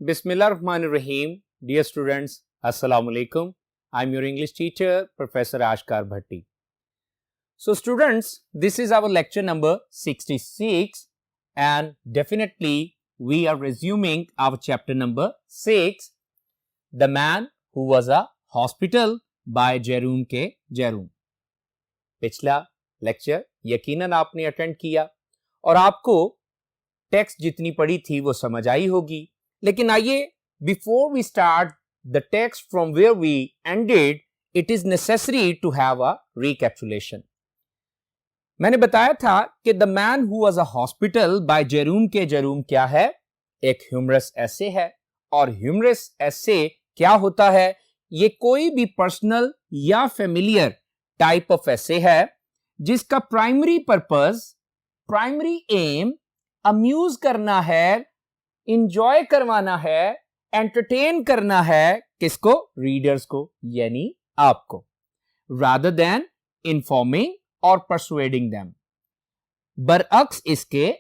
Bismillahirrahmanirrahim. Dear students, Assalamu alaikum. I'm your English teacher, Professor Ashkar Bhatti. So students, this is our lecture number 66 and definitely we are resuming our chapter number 6, The Man Who Was a Hospital by Jerome K. Jerome. पिछला lecture यकीनन आपने attend किया और आपको text जितनी पढ़ी थी वो समझ आई होगी, लेकिन आइए before we start the text from where we ended it is necessary to have a recapitulation. मैंने बताया था कि the man who was a hospital by Jerome K Jerome क्या है? एक ह्यूमरस एसे है. और ह्यूमरस एसे क्या होता है? ये कोई भी पर्सनल या फेमिलियर टाइप ऑफ एसे है जिसका primary purpose, primary aim amuse करना है, इंजॉय करवाना है, एंटरटेन करना है. किसको? रीडर्स को, यानी आपको, रादर देन इंफॉर्मिंग और परसुएडिंग देम. बरअक्स इसके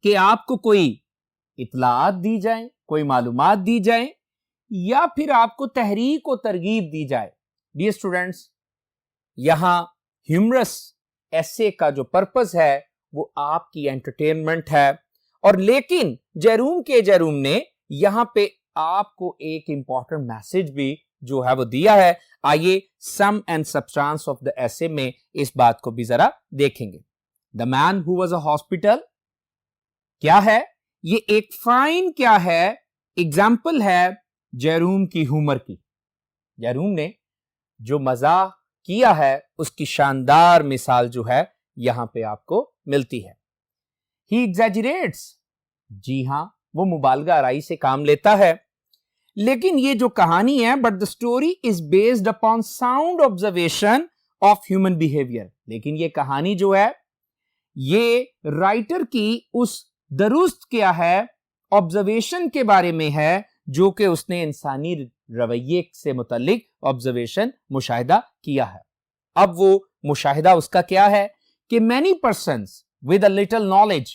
कि आपको कोई इतलात दी जाए, कोई मालूमात दी जाए या फिर आपको तहरीक और तरगीब दी जाए. डियर स्टूडेंट्स, यहां ह्यूमरस एसे का जो पर्पस है वो आपकी एंटरटेनमेंट है. और लेकिन जेरूम के जेरूम ने यहां पे आपको एक इंपॉर्टेंट मैसेज भी जो है वो दिया है. आइए सम and substance of the essay में इस बात को भी जरा देखेंगे. The man who was a hospital क्या है? ये एक फाइन क्या है? एग्जाम्पल है जेरूम की ह्यूमर की. जेरूम ने जो मजा किया है उसकी शानदार मिसाल जो है यहां पे आपको मिलती है. He exaggerates. जी हां, वो मुबालगा आराई से काम लेता है. लेकिन ये जो कहानी है, but the story is based upon sound observation of human behaviour. लेकिन ये कहानी जो है ये राइटर की उस दुरुस्त क्या है ऑब्जर्वेशन के बारे में है जो कि उसने इंसानी रवैये से मुतालिक ऑब्जर्वेशन मुशाहिदा किया है. अब वो मुशाहिदा उसका क्या है कि many persons with a little knowledge,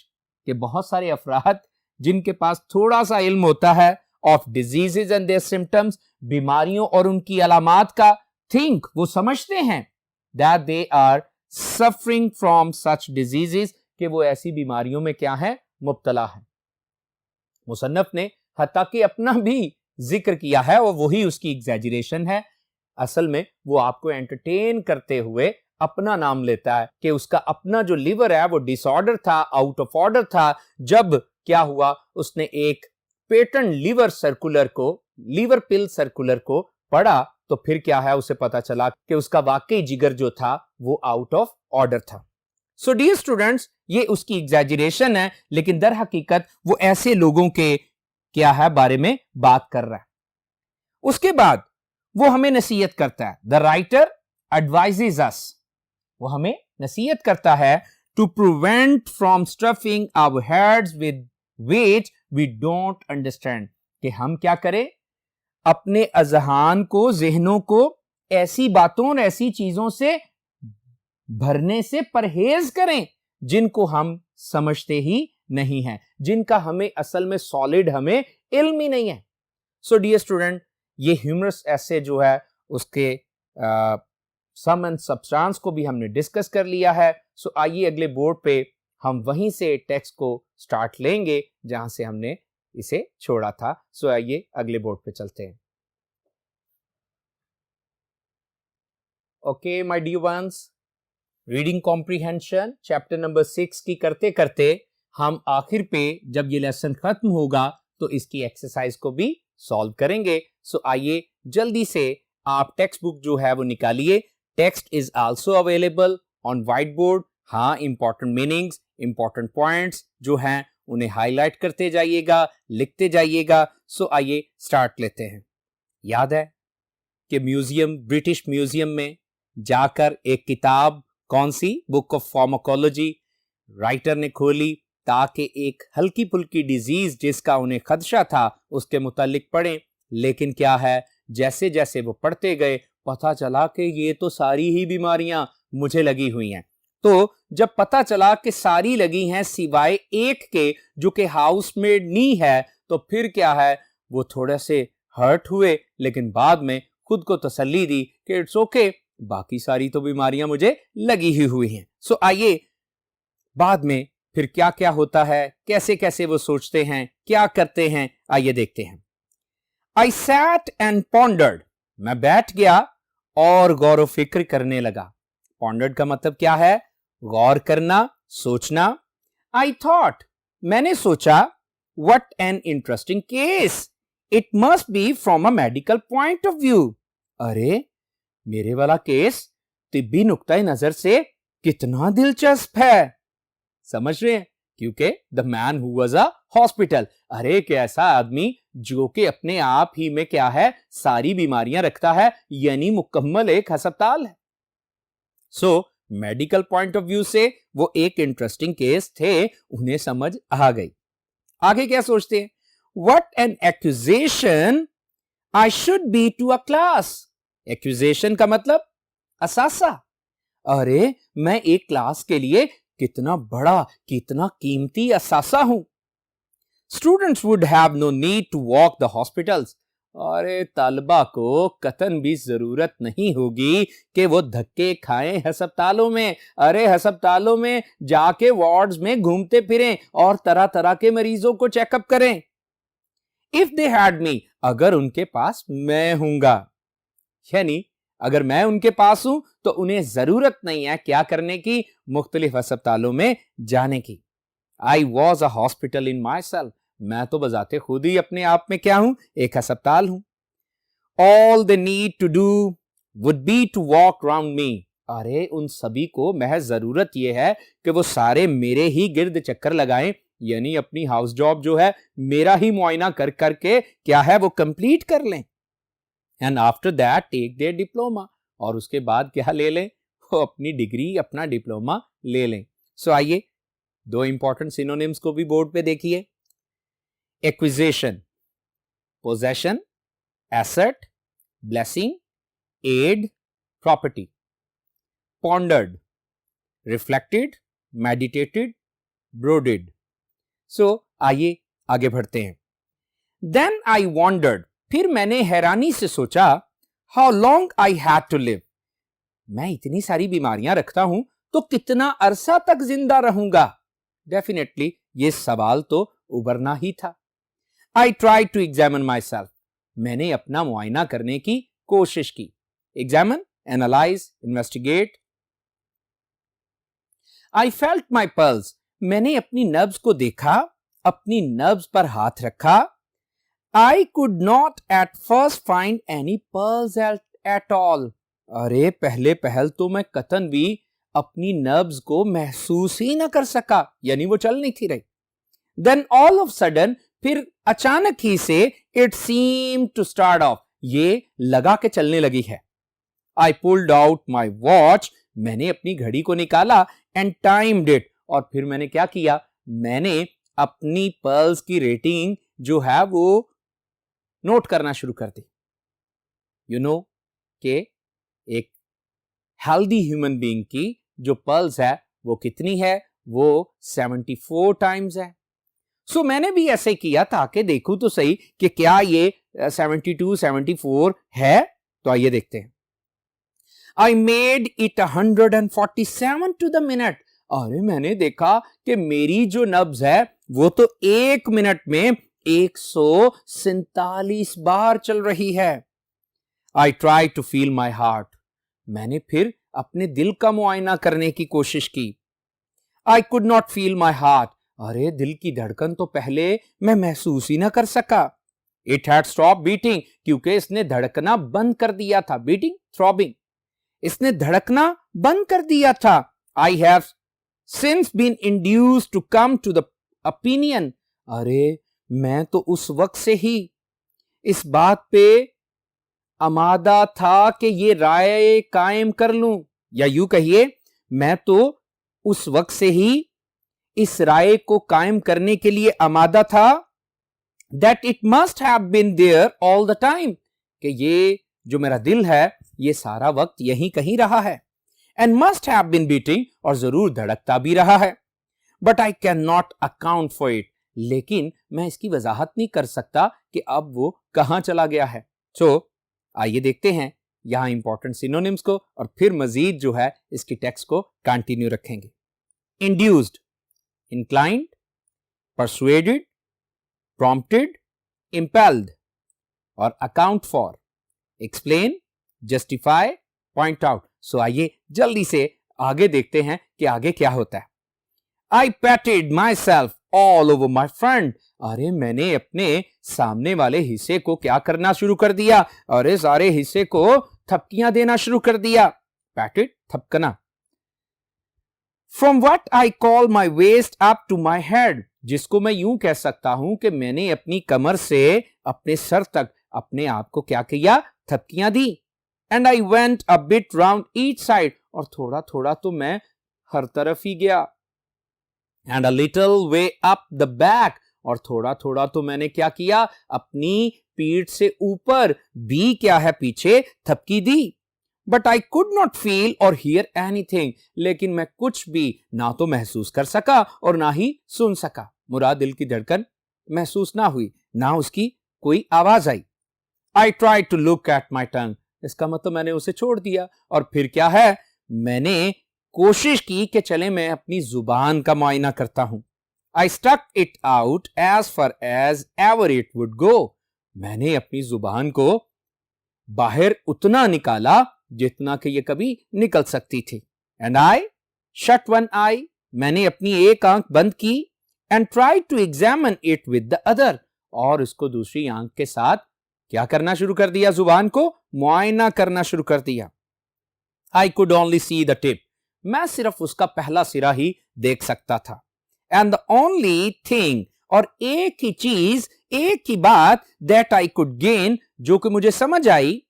के बहुत सारे अफराद जिनके पास थोड़ा सा इल्म होता है of diseases and their symptoms, बीमारियों और उनकी अलामात का, थिंक वो समझते हैं that they are suffering from such diseases, कि वो ऐसी बीमारियों में क्या है? मुब्तला है. मुसन्नफ ने हत्ता कि अपना भी जिक्र किया है और वही उसकी एग्जैजरेशन है. असल में वो आपको एंटरटेन करते हुए अपना नाम लेता है कि उसका अपना जो लिवर है वो डिसऑर्डर था, आउट ऑफ ऑर्डर था. जब क्या हुआ, उसने एक पेटेंट लिवर पिल सर्कुलर को पढ़ा तो फिर क्या है, उसे पता चला कि उसका वाकई जिगर जो था वो आउट ऑफ ऑर्डर था. सो डियर स्टूडेंट्स, ये उसकी एग्जैजरेशन है, लेकिन दर हकीकत वो ऐसे लोगों के क्या है बारे में बात कर रहा है. उसके बाद वो हमें नसीहत करता है. द राइटर एडवाइजेस अस, वो हमें नसीहत करता है to prevent from stuffing our heads with which we don't understand, कि हम क्या करें? अपने अजहान को, जहनों को ऐसी बातों और ऐसी चीजों से भरने से परहेज करें जिनको हम समझते ही नहीं हैं, जिनका हमें असल में सॉलिड हमें इल्म ही नहीं है. सो डियर स्टूडेंट, ये ह्यूमरस ऐसे जो है उसके सम एंड सब्सटेंस को भी हमने डिस्कस कर लिया है. सो आइए अगले बोर्ड पे हम वहीं से टेक्स्ट को स्टार्ट लेंगे जहां से हमने इसे छोड़ा था. सो आइए अगले बोर्ड पे चलते हैं. Okay my dear ones, reading comprehension chapter number 6 की करते करते हम आखिर पे जब ये लेसन खत्म होगा तो इसकी एक्सरसाइज को भी सॉल्व करेंगे. सो आइए जल्दी से आप टेक्स्ट बुक जो है वो निकालिए. Text is also available on white board. हाँ, इंपॉर्टेंट मीनिंग्स, इंपॉर्टेंट पॉइंट्स जो हैं उन्हें हाईलाइट करते जाइएगा, लिखते जाइएगा. सो आइए स्टार्ट लेते हैं. याद है कि म्यूजियम, ब्रिटिश म्यूजियम में जाकर एक किताब, कौन सी? बुक ऑफ फार्माकोलॉजी, राइटर ने खोली ताकि एक हल्की फुल्की डिजीज जिसका उन्हें खदशा था उसके मुतालिक पढ़ें. लेकिन क्या है, जैसे जैसे वो पढ़ते गए पता चला कि ये तो सारी ही बीमारियां मुझे लगी हुई हैं. तो जब पता चला कि सारी लगी हैं सिवाय एक के जो कि हाउसमेड नी है, तो फिर क्या है, वो थोड़े से हर्ट हुए, लेकिन बाद में खुद को तसल्ली दी कि इट्स ओके, बाकी सारी तो बीमारियां मुझे लगी ही हुई हैं। सो आइए बाद में फिर क्या क्या होता है, कैसे कैसे वो सोचते हैं, क्या करते हैं, आइए देखते हैं। I sat and pondered. मैं बैठ गया और गौर व फिक्र करने लगा। Pondered का मतलब क्या है? गौर करना, सोचना। I thought. मैंने सोचा, what an interesting case. It must be from a medical point of view. अरे, मेरे वाला केस तिब्बी नुक्ता नजर से कितना दिलचस्प है। समझ रहे हैं? क्योंकि the man who was a hospital, अरे एक ऐसा आदमी जो कि अपने आप ही में क्या है, सारी बीमारियां रखता है, यानी मुकम्मल एक अस्पताल है। So medical point of view से वो एक इंटरेस्टिंग केस थे, उन्हें समझ आ गई। आगे क्या सोचते हैं? What an acquisition I should be to a class. Acquisition का मतलब असासा। अरे मैं एक क्लास के लिए कितना बड़ा, कितना कीमती असासा हूं। Students would have no need to walk the hospitals. अरे तलबा को कतन भी जरूरत नहीं होगी कि वो धक्के खाएं अस्पतालों में। अरे अस्पतालों में जाके वार्ड्स में घूमते फिरें और तरह तरह के मरीजों को चेकअप करें। इफ दे हैड मी, अगर उनके पास मैं हूंगा, यानी अगर मैं उनके पास हूं तो उन्हें जरूरत नहीं है क्या करने की, मुख्तलिफ अस्पतालों में जाने की। I was a hospital in my self. मैं तो बजाते खुद ही अपने आप में क्या हूं, एक अस्पताल हूं। All the need to do would be to walk round me. अरे उन सभी को महज जरूरत यह है कि वो सारे मेरे ही गिर्द चक्कर लगाएं, यानी अपनी हाउस जॉब जो है मेरा ही मुआयना कर करके क्या है वो कंप्लीट कर लें। And after that take their diploma, और उसके बाद क्या ले लें, वो अपनी डिग्री, अपना डिप्लोमा ले लें। सो आइए दो इंपॉर्टेंट सिनोनिम्स को भी बोर्ड पे देखिए। Acquisition, possession, asset, blessing, aid, property. Pondered, reflected, meditated, brooded. So आइए आगे बढ़ते हैं। देन आई वॉन्डर्ड, फिर मैंने हैरानी से सोचा, how long I had to live. मैं इतनी सारी बीमारियां रखता हूं तो कितना अरसा तक जिंदा रहूंगा। डेफिनेटली ये सवाल तो उभरना ही था। I try to examine myself, मैंने अपना मुआयना करने की कोशिश की। Examine, analyse, investigate. I felt my pulse, मैंने अपनी नब्ज को देखा, अपनी नब्ज पर हाथ रखा। I could not at first find any pulse at all. अरे पहले पहल तो मैं कतन भी अपनी नब्ज को महसूस ही ना कर सका, यानी वो चल नहीं थी रही। Then all of sudden, फिर अचानक ही से it seemed to start off, ये लगा के चलने लगी है। I pulled out my watch, मैंने अपनी घड़ी को निकाला and timed it, और फिर मैंने क्या किया, मैंने अपनी पल्स की रेटिंग जो है वो नोट करना शुरू कर दी। यू नो कि एक हेल्दी ह्यूमन बीइंग की जो पल्स है वो कितनी है, वो 74 टाइम्स है। सो मैंने भी ऐसे किया ताकि देखूं तो सही कि क्या ये 72, 74 है। तो आइए देखते हैं। I made it 147 to the minute. अरे मैंने देखा कि मेरी जो नब्ज है वो तो एक मिनट में 147 बार चल रही है। I try to feel my heart, मैंने फिर अपने दिल का मुआयना करने की कोशिश की। I could not feel my heart, अरे दिल की धड़कन तो पहले मैं महसूस ही ना कर सका। इट हैड स्टॉप बीटिंग, क्योंकि इसने धड़कना बंद कर दिया था। बीटिंग, थ्रॉबिंग, इसने धड़कना बंद कर दिया था। I have since been induced to come to the opinion, अरे मैं तो उस वक्त से ही इस बात पे आमादा था कि ये राय कायम कर लूं, या यूं कहिए मैं तो उस वक्त से ही इस राय को कायम करने के लिए आमादा था। That it must have been there all the time, कि ये जो मेरा दिल है ये सारा वक्त यहीं कहीं रहा है। And must have been beating, और जरूर धड़कता भी रहा है। But I can not account for it, लेकिन मैं इसकी वजाहत नहीं कर सकता कि अब वो कहां चला गया है। तो आइए देखते हैं यहां इंपॉर्टेंट सिनोनिम्स को और फिर मजीद जो है इसकी टेक्स्ट को कंटिन्यू रखेंगे। Induced, inclined, persuaded, prompted, impelled और account for, explain, justify, point out. So आइए जल्दी से आगे देखते हैं कि आगे क्या होता है। I patted myself all over my front. अरे मैंने अपने सामने वाले हिस्से को क्या करना शुरू कर दिया, अरे सारे हिस्से को थपकियां देना शुरू कर दिया। Patted, थपकना। From what I call my waist up to my head, जिसको मैं यूं कह सकता हूं कि मैंने अपनी कमर से अपने सर तक अपने आप को क्या किया, थपकियां दी। And I went a bit round each side, और थोड़ा थोड़ा तो मैं हर तरफ ही गया। And a little way up the back, और थोड़ा थोड़ा तो मैंने क्या किया, अपनी पीठ से ऊपर भी क्या है, पीछे थपकी दी। But I could not feel or hear anything, लेकिन मैं कुछ भी ना तो महसूस कर सका और ना ही सुन सका। मुराद दिल की धड़कन महसूस ना हुई, ना उसकी कोई आवाज आई। I tried to look at my tongue, इसका मतलब मैंने उसे छोड़ दिया और फिर क्या है, मैंने कोशिश की कि चले मैं अपनी जुबान का मुआयना करता हूं। I stuck it out as far as ever it would go, मैंने अपनी जुबान को बाहर उतना निकाला जितना कि ये कभी निकल सकती थी। And I shut one eye, मैंने अपनी एक आंख बंद की। And tried to examine it with the other, और इसको दूसरी आंख के साथ क्या करना शुरू कर दिया, जुबान को मुआयना करना शुरू कर दिया। I could only see the tip, मैं सिर्फ उसका पहला सिरा ही देख सकता था। And the only thing, और एक ही चीज, एक ही बात that I could gain, जो कि मुझे समझ आई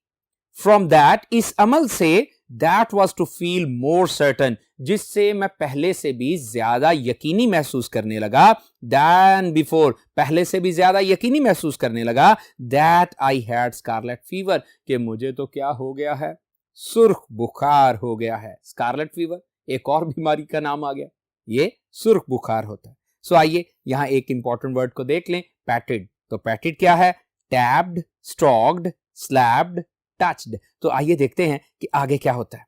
from that, इस अमल से, that was to feel more certain, जिससे मैं पहले से भी ज्यादा यकीनी महसूस करने लगा, than before, पहले से भी ज्यादा यकीनी महसूस करने लगा, that I had scarlet fever, कि मुझे तो क्या हो गया है, सुर्ख बुखार हो गया है। स्कारलेट फीवर एक और बीमारी का नाम आ गया, ये सुर्ख बुखार होता है। सो आइए यहां एक इंपॉर्टेंट वर्ड को देख लें, पैटेड। तो पैटेड क्या है, टैब्ड, स्ट्रोक्ड, स्लैप्ड, टच्ड। तो आइए देखते हैं कि आगे क्या होता है।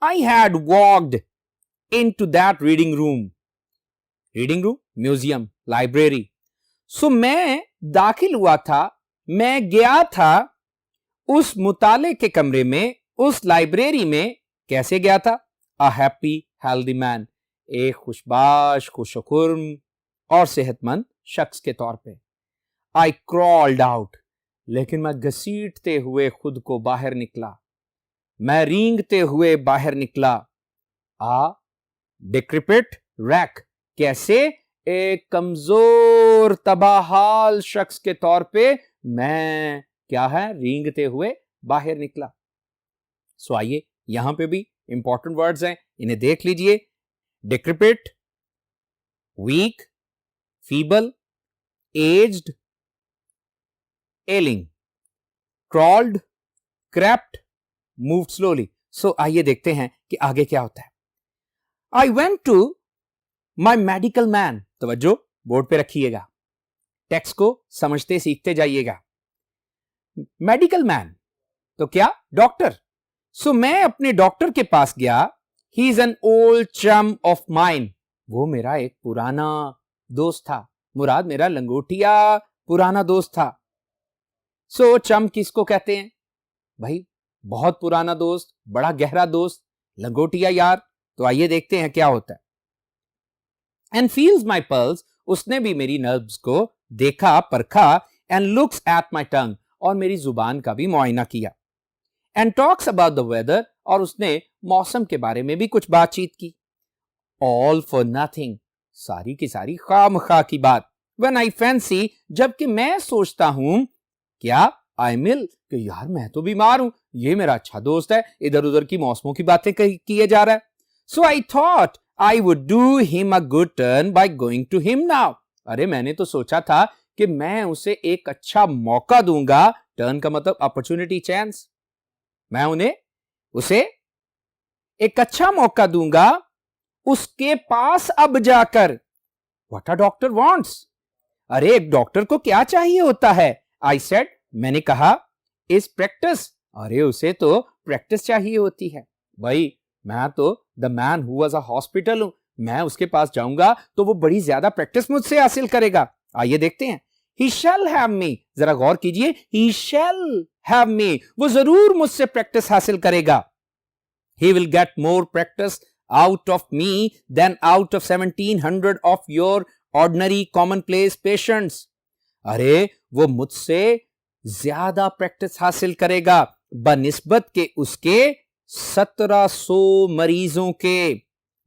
I had walked into that reading room, reading room, museum, library. So मैं दाखिल हुआ था, मैं गया था उस मुताले के कमरे में, उस लाइब्रेरी में। कैसे गया था, अ हैप्पी हेल्दी मैन, एक खुशबाश, खुशकुर्म और सेहतमंद शख्स के तौर पे। आई क्रॉल्ड आउट, लेकिन मैं घसीटते हुए खुद को बाहर निकला, मैं रेंगते हुए बाहर निकला। आ डिक्रिपिट रैक, कैसे, एक कमजोर तबाहाल शख्स के तौर पे मैं क्या है, रेंगते हुए बाहर निकला। सो आइए यहां पे भी इंपॉर्टेंट वर्ड्स हैं, इन्हें देख लीजिए। Decrepit, weak, feeble, aged, ailing, crawled, crept, moved slowly. So आइए देखते हैं कि आगे क्या होता है। I went to my medical man, तवज्जो बोर्ड पे रखिएगा, टेक्स्ट को समझते सीखते जाइएगा। मेडिकल मैन तो क्या, डॉक्टर। सो मैं अपने डॉक्टर के पास गया। ही इज एन ओल्ड चम ऑफ माइन, वो मेरा एक पुराना दोस्त था, मुराद मेरा लंगोटिया पुराना दोस्त था। सो चम किसको कहते हैं भाई, बहुत पुराना दोस्त, बड़ा गहरा दोस्त, लंगोटिया यार। तो आइए देखते हैं क्या होता है। एंड फील्स माई पल्स, उसने भी मेरी नर्व्स को देखा, परखा। And looks at my tongue, और मेरी जुबान का भी मुआयना किया। And talks about the weather, और उसने मौसम के बारे में भी कुछ बातचीत की। ऑल फॉर नथिंग, सारी की सारी खामखा की बात। व्हेन आई फैंसी, जबकि मैं सोचता हूं, क्या, आई मिल, कि यार मैं तो बीमार हूं, ये मेरा अच्छा दोस्त है, इधर उधर की मौसमों की बातें किए जा रहा है। So I thought I would do him a good turn by going to him now, अरे मैंने तो सोचा था कि मैं उसे एक अच्छा मौका दूंगा। टर्न का मतलब अपॉर्चुनिटी, चांस। मैं उसे एक अच्छा मौका दूंगा उसके पास अब जाकर। व्हाट अ डॉक्टर वांट्स, अरे एक डॉक्टर को क्या चाहिए होता है? आई सेड, मैंने कहा, इज प्रैक्टिस। अरे उसे तो प्रैक्टिस चाहिए होती है। भाई मैं तो the man who was a hospital हूं, मैं उसके पास जाऊंगा तो वो बड़ी ज्यादा प्रैक्टिस मुझसे हासिल करेगा। आइए देखते हैं। He shall have me, जरा गौर कीजिए, he shall have me, वो जरूर मुझसे प्रैक्टिस हासिल करेगा। He will get more practice out of me than out of 1700 of your ordinary commonplace patients. अरे वो मुझसे ज्यादा प्रैक्टिस हासिल करेगा बनिस्बत के उसके 1700 मरीजों के,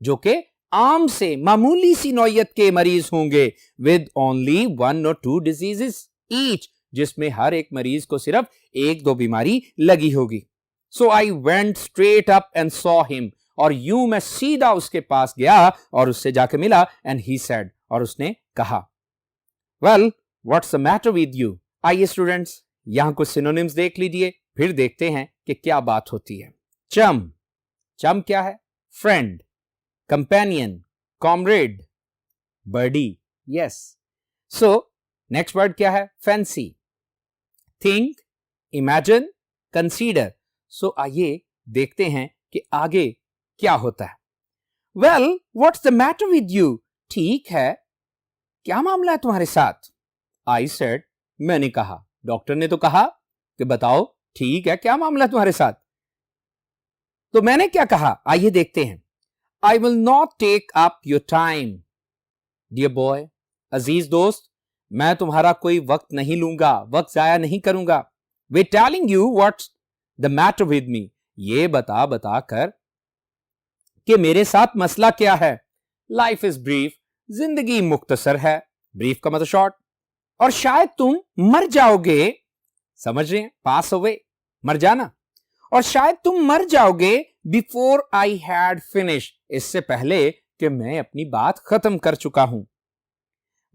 जो के आम से मामूली सी नौयत के मरीज होंगे, with only 1 or 2 diseases each, जिसमें हर एक मरीज को सिर्फ 1-2 बीमारी लगी होगी। So I went straight up and saw him, और यूं मैं सीधा उसके पास गया और उससे जाके मिला। एंड ही सेड, और उसने कहा, well what's the matter with you. आइए स्टूडेंट्स यहां कुछ सिनोनिम्स देख लीजिए, फिर देखते हैं कि क्या बात होती है। चम, चम क्या है? Friend, companion, comrade, buddy, yes. So next word क्या है? fancy, think, imagine, consider. So आइए देखते हैं कि आगे क्या होता है। well what's the matter with you, ठीक है, क्या मामला है तुम्हारे साथ? I said, मैंने कहा, डॉक्टर ने तो कहा कि बताओ ठीक है क्या मामला है तुम्हारे साथ। तो मैंने क्या कहा, आइए देखते हैं। I will not take up your time, dear boy. अजीज दोस्त, मैं तुम्हारा कोई वक्त नहीं लूंगा, वक्त जाया नहीं करूंगा। We're telling you what's the matter with me. ये बता कर कि मेरे साथ मसला क्या है। Life is brief, जिंदगी मुख्तसर है, brief का मतलब शॉर्ट, और शायद तुम मर जाओगे, समझ रहे हैं, पास अवे, मर जाना, और शायद तुम मर जाओगे बिफोर आई हैड फिनिश, इससे पहले कि मैं अपनी बात खत्म कर चुका हूं।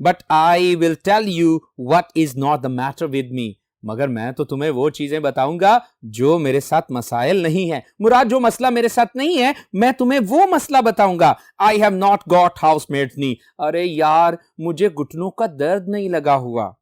But I will tell you what is not the matter with me, मगर मैं तो तुम्हें वो चीजें बताऊंगा जो मेरे साथ मसाइल नहीं है। मुराद जो मसला मेरे साथ नहीं है, मैं तुम्हें वो मसला बताऊंगा। I have not got housemaid's knee, अरे यार मुझे घुटनों का दर्द नहीं लगा हुआ।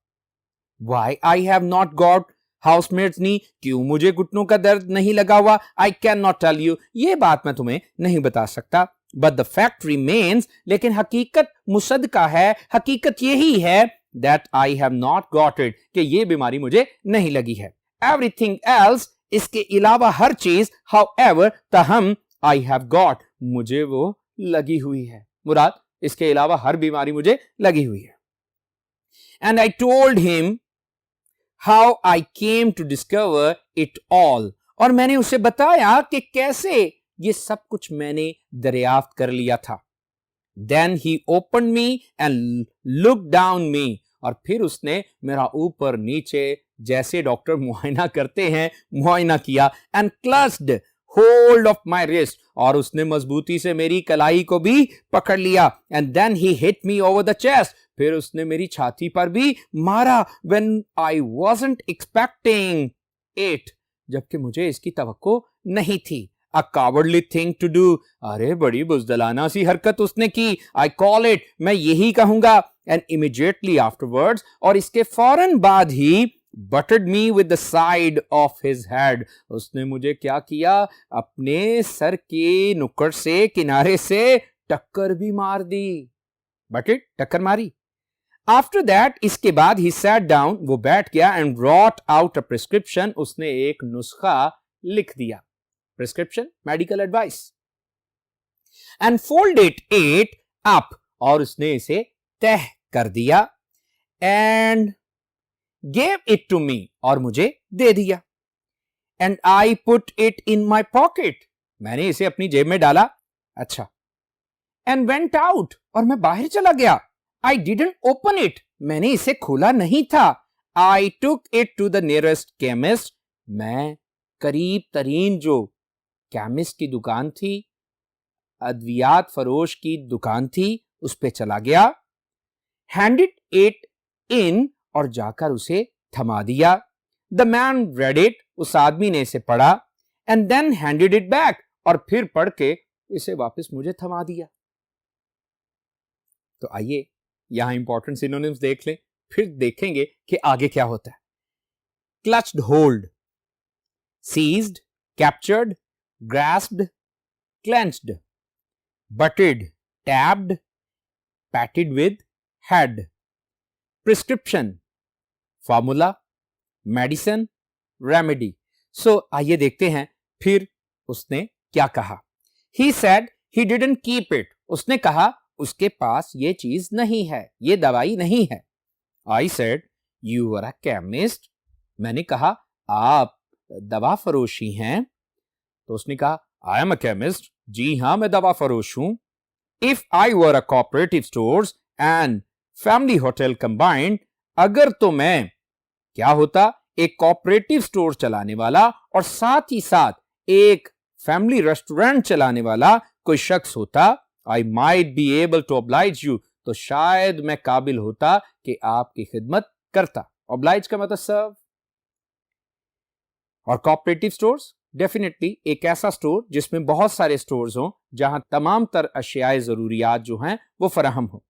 Why I have not got housemaid's knee, क्यों मुझे घुटनों का दर्द नहीं लगा हुआ? I can not tell you, ये बात मैं तुम्हें नहीं बता सकता। बट द फैक्ट रिमेन्स, लेकिन हकीकत मुसद्दका है, हकीकत यही है that I have not got it, कि ये बीमारी मुझे नहीं लगी है। एवरीथिंग एल्स, इसके अलावा हर चीज, हाउएवर, तहम, आई हैव गॉट, मुझे वो लगी हुई है। मुराद इसके अलावा हर बीमारी मुझे लगी हुई है। And I told him how I came to discover it all, और मैंने उसे बताया कि कैसे ये सब कुछ मैंने दरियाफ्त कर लिया था। Then he open me and look down me, और फिर उसने मेरा ऊपर नीचे जैसे डॉक्टर मुआयना करते हैं मुआयना किया। And clutched hold of my wrist, और उसने मजबूती से मेरी कलाई को भी पकड़ लिया। And then he hit me over the chest, फिर उसने मेरी छाती पर भी मारा। When I wasn't expecting it, जबकि मुझे इसकी तवक्को नहीं थी। A cowardly thing to do, अरे बड़ी बुज़दिलाना सी हरकत उसने की। I call it, मैं यही कहूंगा। And immediately afterwards, और इसके फौरन बाद ही, butted me with the side of his head, उसने मुझे क्या किया, अपने सर के नुक्कड़ से, किनारे से टक्कर भी मार दी। Butted, टक्कर मारी। आफ्टर दैट, इसके बाद ही सैट डाउन, वो बैठ गया, and brought out a prescription, उसने एक नुस्खा लिख दिया। Prescription, medical advice. And folded it up, और उसने इसे तह कर दिया। And gave it to me, और मुझे दे दिया। And I put it in my pocket, मैंने इसे अपनी जेब में डाला। अच्छा। एंड वेंट आउट, और मैं बाहर चला गया। I didn't open it, मैंने इसे खोला नहीं था। I took it to the nearest chemist, मैं करीब तरीन जो केमिस्ट की दुकान थी, अद्वियात फरोश की दुकान थी, उस पे चला गया। Handed it in, और जाकर उसे थमा दिया। The man read it, उस आदमी ने इसे पढ़ा। And then handed it back, और फिर पढ़ के इसे वापस मुझे थमा दिया। तो आइए यहां इंपॉर्टेंट सिनोनिम्स देख लें। फिर देखेंगे कि आगे क्या होता है। Clutched hold, seized, captured, grasped, clenched, butted, tapped, patted with, had, prescription, formula, medicine, remedy. So आइए देखते हैं फिर उसने क्या कहा। He said he didn't keep it. उसने कहा उसके पास ये चीज नहीं है, ये दवाई नहीं है। I said you are a chemist. मैंने कहा आप दवा फरोशी हैं। तो उसने कहा I am a chemist. जी हाँ, मैं दवा फरोश हूं। If I were a cooperative stores and family hotel combined, अगर तो मैं क्या होता, एक कोऑपरेटिव स्टोर चलाने वाला और साथ ही साथ एक फैमिली रेस्टोरेंट चलाने वाला कोई शख्स होता, I might be able to oblige you, तो शायद मैं काबिल होता कि आपकी खिदमत करता। ऑब्लाइज का मतलब सर्व। और कोऑपरेटिव स्टोर्स डेफिनेटली एक ऐसा स्टोर जिसमें बहुत सारे स्टोर्स हों, जहां तमाम तर अशियाए जरूरियात जो हैं वो फराहम हो।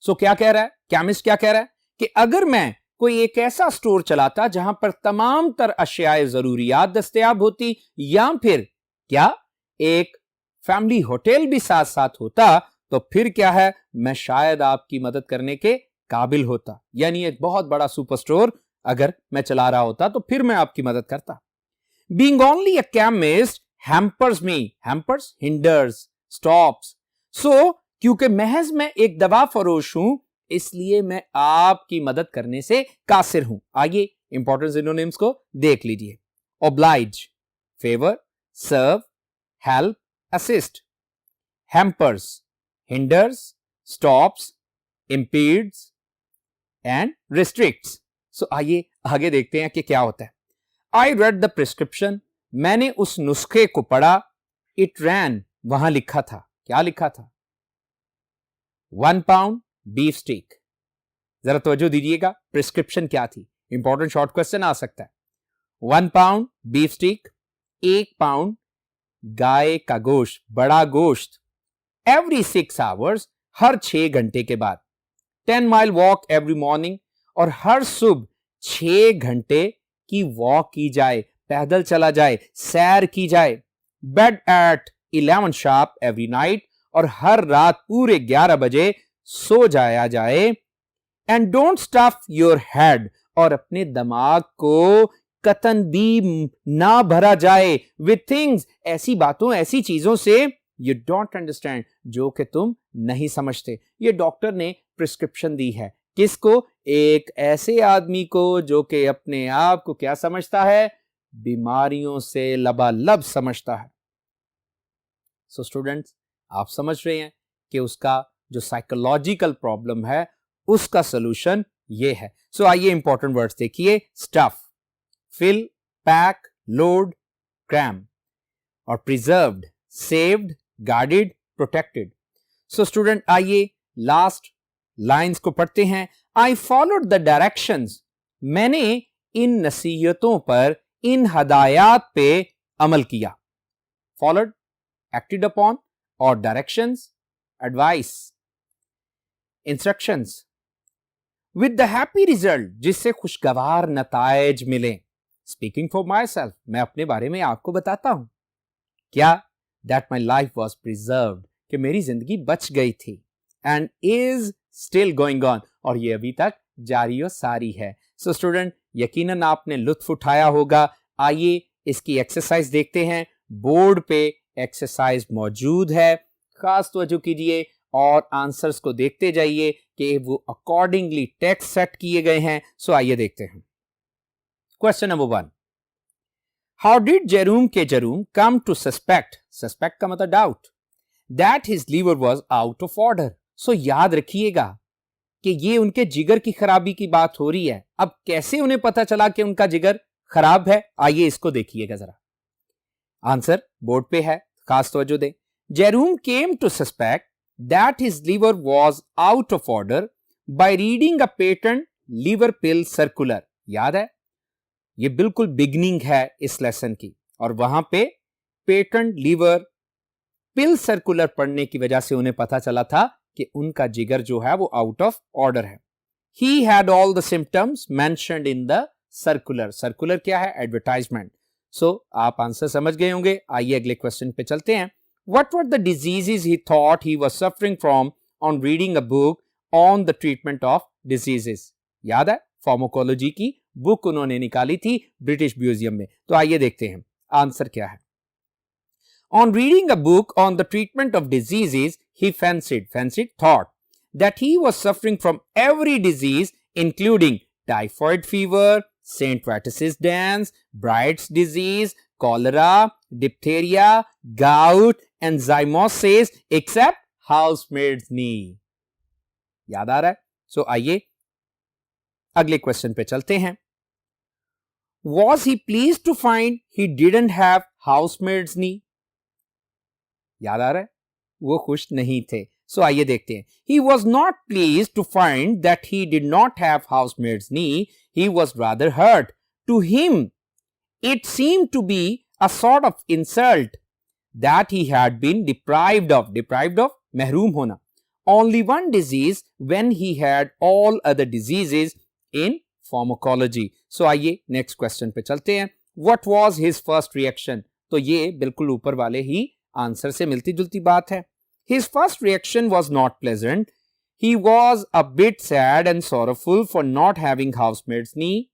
सो क्या कह रहा है केमिस्ट, क्या कह रहा है कि अगर मैं कोई एक ऐसा स्टोर चलाता जहां पर तमाम तर अशियाए जरूरियात दस्तयाब होती, या फिर क्या एक फैमिली होटल भी साथ साथ होता, तो फिर क्या है, मैं शायद आपकी मदद करने के काबिल होता। यानी एक बहुत बड़ा सुपर स्टोर अगर मैं चला रहा होता तो फिर मैं आपकी मदद करता। Being only a chemist hampers me. Hampers, hinders, stops. So, क्योंकि महज मैं एक दवा फरोश हूं, इसलिए मैं आपकी मदद करने से कासिर हूं। आइए इंपॉर्टेंट सिनोनिम्स को देख लीजिए। Oblige, favor, serve, help, assist. Hampers, hinders, stops, impedes and restricts. So, आइए आगे देखते हैं कि क्या होता है। I read the prescription. मैंने उस नुस्खे को पढ़ा। It ran. वहां लिखा था, क्या लिखा था? 1 pound beef steak. जरा तवज्जो दीजिएगा, प्रिस्क्रिप्शन क्या थी? इंपॉर्टेंट शॉर्ट क्वेश्चन आ सकता है। 1 pound beef steak, 1 pound गाय का गोश्त, बड़ा गोश्त। Every 6 hours, हर 6 घंटे के बाद। 10 mile walk every morning, और हर सुबह 6 घंटे की वॉक की जाए, पैदल चला जाए, सैर की जाए। Bed at 11 sharp every night, और हर रात पूरे 11 बजे सो जाया जाए। And don't stuff your head, और अपने दिमाग को कतन भी ना भरा जाए विथ थिंग्स, ऐसी बातों, ऐसी चीजों से यू डोंट अंडरस्टैंड, जो कि तुम नहीं समझते। ये डॉक्टर ने प्रिस्क्रिप्शन दी है, किसको? एक ऐसे आदमी को जो कि अपने आप को क्या समझता है? बीमारियों से लबालब समझता है। सो स्टूडेंट्स, आप समझ रहे हैं कि उसका जो साइकोलॉजिकल प्रॉब्लम है उसका सॉल्यूशन ये है। सो आइए इंपॉर्टेंट वर्ड्स देखिए। Stuff, fill, pack, load, cram, और preserved, saved, guarded, protected. So student आइए लास्ट लाइंस को पढ़ते हैं। आई फॉलोड द डायरेक्शंस, मैंने इन नसीहतों पर, इन हदायत पे अमल किया। फॉलोड, एक्टेड अपॉन, और directions, advice, instructions, with the happy result, जिससे खुशगवार नताइज मिले। स्पीकिंग फॉर माई सेल्फ, मैं अपने बारे में आपको बताता हूं। क्या? That my life was preserved, कि मेरी जिंदगी बच गई थी। And is still going on, और ये अभी तक जारी और सारी है। सो स्टूडेंट, यकीनन आपने लुत्फ उठाया होगा। आइए इसकी एक्सरसाइज देखते हैं। बोर्ड पे एक्सरसाइज मौजूद है, खास तवज्जो कीजिए और आंसर्स को देखते जाइए कि वो अकॉर्डिंगली टेक्स्ट सेट किए गए हैं। सो आइए देखते हैं। Question number 1, how did Jerome K Jerome come to suspect, suspect का मतलब doubt, that his liver was out of order. So याद रखिएगा कि ये उनके जिगर की खराबी की बात हो रही है। अब कैसे उन्हें पता चला कि उनका जिगर खराब है? आइए इसको देखिएगा जरा। आंसर बोर्ड पे है, खास तवज्जो दें। Jerome came to suspect that his liver was out of order by reading a patent liver pill circular. याद है, ये बिल्कुल बिगनिंग है इस लेसन की, और वहां पे पेटेंट लिवर पिल सर्कुलर पढ़ने की वजह से उन्हें पता चला था कि उनका जिगर जो है वो आउट ऑफ ऑर्डर है। he had all the symptoms mentioned in the circular. Circular क्या है? Advertisement. So आप आंसर समझ गए होंगे. आइए अगले क्वेश्चन पे चलते हैं. What were the diseases he thought he was suffering from on reading a book on the treatment of diseases? याद है? फार्माकोलॉजी की बुक उन्होंने निकाली थी ब्रिटिश म्यूजियम में. तो आइए देखते हैं आंसर क्या है. On reading a book on the treatment of diseases, he thought that he was suffering from every disease including typhoid fever, St. Vitus's dance, Bright's disease, cholera, diphtheria, gout, and zymosis except housemaid's knee. याद आ रहा है? So आइए अगले question पे चलते हैं. Was he pleased to find he didn't have housemaid's knee? याद आ रहा है? वो खुश नहीं थे. So आइए देखते हैं. He was not pleased to find that he did not have housemaid's knee. He was rather hurt. To him, it seemed to be a sort of insult that he had been deprived of महरूम होना, only one disease when he had all other diseases in pharmacology. So आइए next question पे चलते हैं. What was his first reaction? तो ये बिल्कुल ऊपर वाले ही आंसर से मिलती जुलती बात है. His first reaction was not pleasant. He was a bit sad and sorrowful for not having housemaid's knee.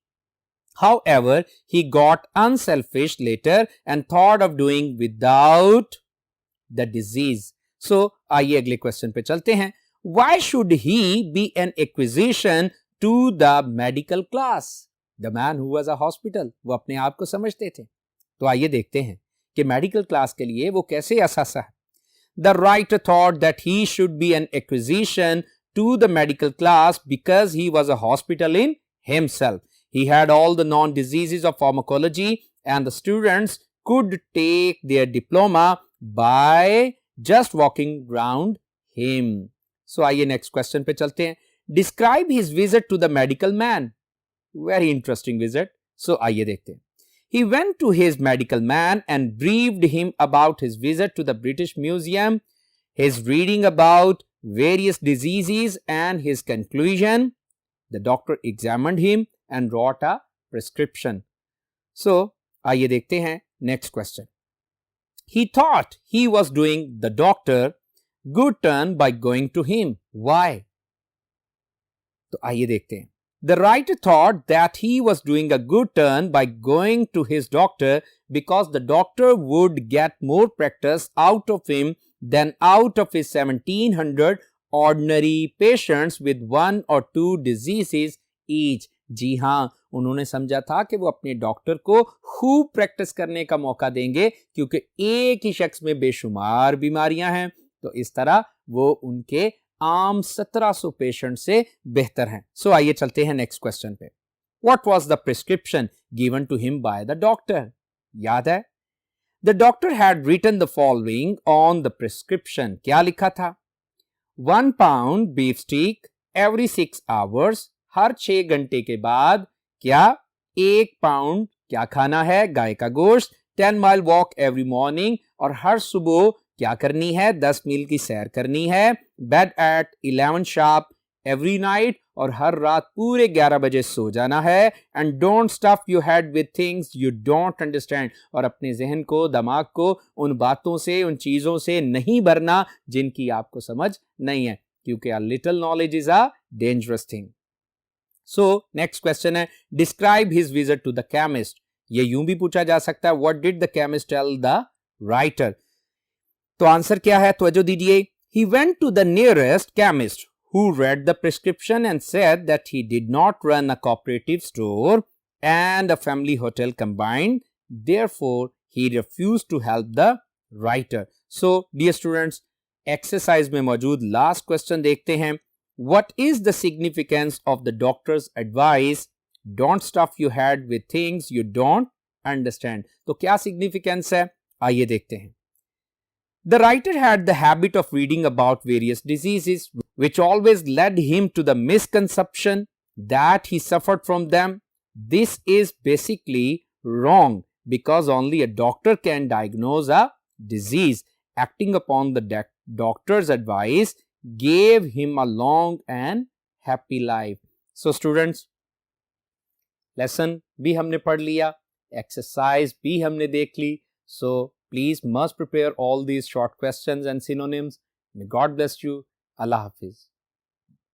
However, he got unselfish later and thought of doing without the disease. So, आइए अगले question पे चलते हैं. Why should he be an acquisition to the medical class? The man who was a hospital. वो अपने आप को समझते थे. तो आइए देखते हैं कि मेडिकल क्लास के लिए वो कैसे असासा है. The writer thought that he should be an acquisition to the medical class because he was a hospital in himself. He had all the known diseases of pharmacology and the students could take their diploma by just walking round him. So आइए next question पे चलते हैं. Describe his visit to the medical man. Very interesting visit. So आइए देखते हैं. He went to his medical man and briefed him about his visit to the British Museum, his reading about various diseases and his conclusion. The doctor examined him and wrote a prescription. So, आइए देखते हैं next question. He thought he was doing the doctor good turn by going to him. Why? तो आइए देखते हैं. The writer thought that he was doing a good turn by going to his doctor because the doctor would get more practice out of him than out of his 1700 ordinary patients with one or two diseases each. जी हाँ, उन्होंने समझा था कि वो अपने doctor को खूब practice करने का मौका देंगे क्योंकि एक ही शख्स में बेशुमार बीमारियां हैं. तो इस तरह वो उनके आम 1700 पेशेंट से बेहतर हैं. सो आइए चलते हैं नेक्स्ट क्वेश्चन पे. What was the prescription given to him by the doctor? याद है? The doctor had written the following on the prescription. क्या लिखा था? 1 pound beef steak every 6 hours. हर 6 घंटे के बाद क्या 1 पाउंड क्या खाना है? गाय का गोश्त. 10 mile walk every morning. और हर सुबह क्या करनी है? 10 मील की सैर करनी है. Bed at 11 sharp every night. और हर रात पूरे 11 बजे सो जाना है. And don't stuff your head with things you don't understand. और अपने जहन को, दिमाग को उन बातों से, उन चीजों से नहीं भरना जिनकी आपको समझ नहीं है, क्योंकि a little knowledge is a dangerous thing. So next question है, describe his visit to the chemist. ये यूं भी पूछा जा सकता है, what did the chemist tell the writer. तो आंसर क्या है? तवज्जो दीजिए. He went to the nearest chemist who read the prescription and said that he did not run a cooperative store and a family hotel combined. Therefore, he refused to help the writer. So, dear students, exercise में मौजूद last question देखते हैं. What is the significance of the doctor's advice? Don't stuff your head with things you don't understand. तो क्या significance है? आइए देखते हैं. The writer had the habit of reading about various diseases, which always led him to the misconception that he suffered from them. This is basically wrong because only a doctor can diagnose a disease. Acting upon the doctor's advice gave him a long and happy life. So students, lesson भी हमने पढ़ लिया, exercise भी हमने देख ली. So please must prepare all these short questions and synonyms. May God bless you. Allah Hafiz.